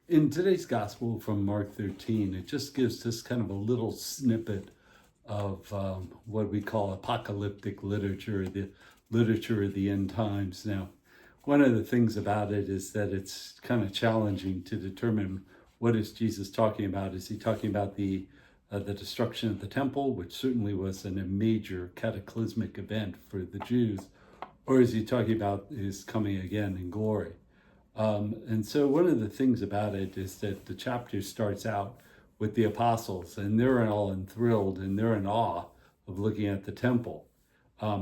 In today's gospel from Mark 13, it just gives us kind of a little snippet of what we call apocalyptic literature, the literature of the end times. Now, one of the things about it is that it's kind of challenging to determine what is Jesus talking about. Is he talking about the destruction of the temple, which certainly was a major cataclysmic event for the Jews, or is he talking about his coming again in glory? And so one of the things about it is that the chapter starts out with the apostles, and they're all enthralled and they're in awe of looking at the temple.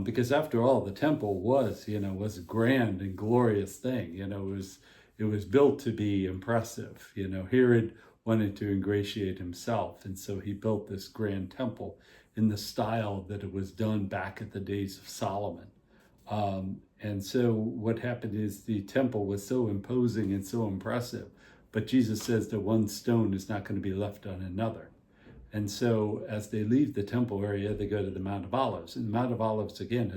Because after all, the temple was a grand and glorious thing. It was built to be impressive. Herod wanted to ingratiate himself, and so he built this grand temple in the style that it was done back at the days of Solomon. And so what happened is the temple was so imposing and so impressive, but Jesus says that one stone is not going to be left on another. And so as they leave the temple area, they go to the Mount of Olives. And the Mount of Olives, again,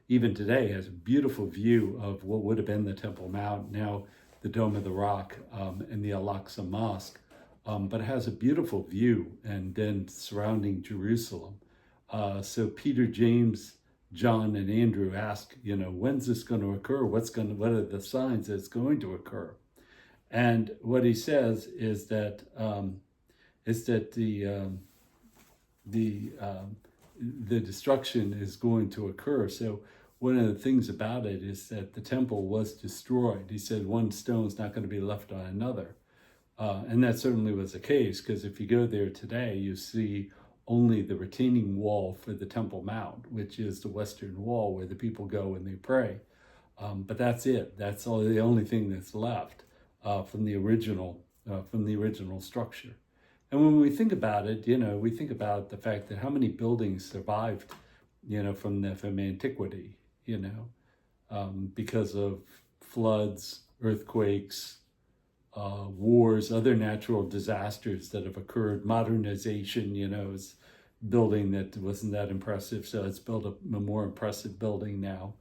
even today, has a beautiful view of what would have been the Temple Mount, now the Dome of the Rock, and the Al-Aqsa Mosque. But it has a beautiful view, and then surrounding Jerusalem. So Peter, James, John, and Andrew ask, when's this going to occur? What are the signs that it's going to occur? And what he says is that the destruction is going to occur. So one of the things about it is that the temple was destroyed. He said one stone is not going to be left on another. And that certainly was the case, because if you go there today, you see only the retaining wall for the Temple Mount, which is the western wall where the people go and they pray. But that's it. That's the only thing that's left from the original structure. And when we think about it, we think about the fact that how many buildings survived, from antiquity, because of floods, earthquakes, wars, other natural disasters that have occurred. Modernization, is building that wasn't that impressive, so it's built a more impressive building now.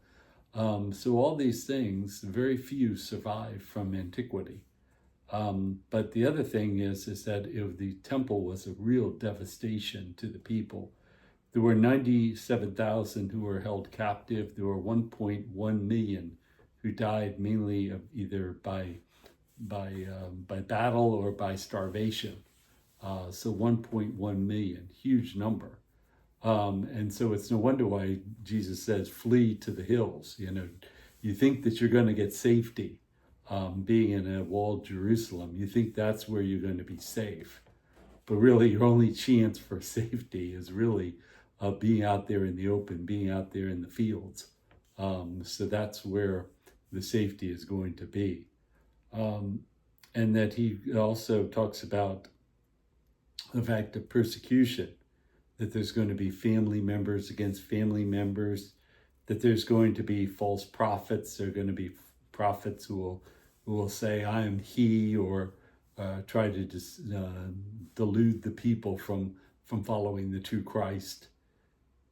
So all these things, very few survive from antiquity. But the other thing is that the temple was a real devastation to the people. There were 97,000 who were held captive. There were 1.1 million who died, mainly of either by battle or by starvation. So 1.1 million, huge number. And so it's no wonder why Jesus says, flee to the hills. You think that you're going to get safety being in a walled Jerusalem. You think that's where you're going to be safe. But really, your only chance for safety is really being out there in the open, being out there in the fields. So that's where the safety is going to be. And that he also talks about the fact of persecution, that there's going to be family members against family members, that there's going to be false prophets. There are going to be prophets who will say, I am he, or try to delude the people from following the true Christ.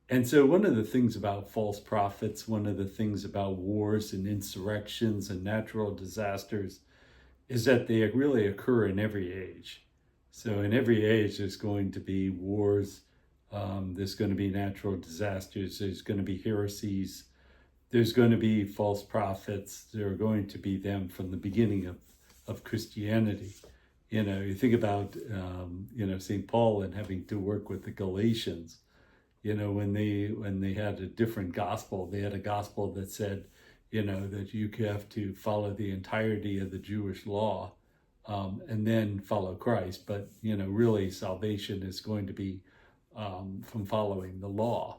And so one of the things about false prophets, one of the things about wars and insurrections and natural disasters, is that they really occur in every age. So in every age, there's going to be wars, there's going to be natural disasters, there's going to be heresies, there's going to be false prophets. There are going to be them from the beginning of Christianity. You think about, St. Paul and having to work with the Galatians. When they had a different gospel, they had a gospel that said, that you have to follow the entirety of the Jewish law and then follow Christ. But, really salvation is going to be from following the law.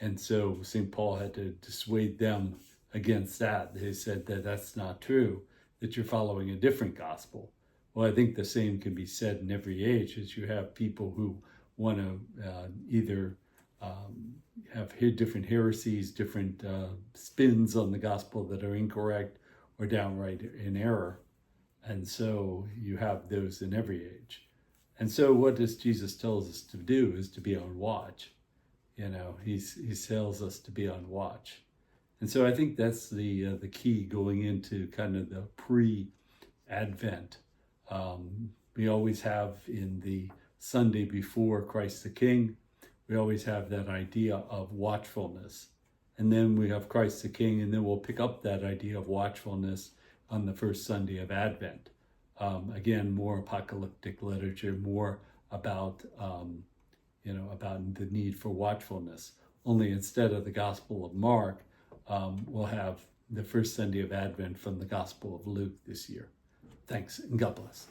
And so St. Paul had to dissuade them against that. They said that that's not true, that you're following a different gospel. Well, I think the same can be said in every age, as you have people who want to either have different heresies, different spins on the gospel that are incorrect or downright in error. And so you have those in every age. And so what does Jesus tells us to do is to be on watch. He tells us to be on watch. And so I think that's the key going into kind of the pre-Advent We always have in the Sunday before Christ the King, we always have that idea of watchfulness. And then we have Christ the King, and then we'll pick up that idea of watchfulness on the first Sunday of Advent. Again, more apocalyptic literature, more about, about the need for watchfulness. Only instead of the Gospel of Mark, we'll have the first Sunday of Advent from the Gospel of Luke this year. Thanks, and God bless.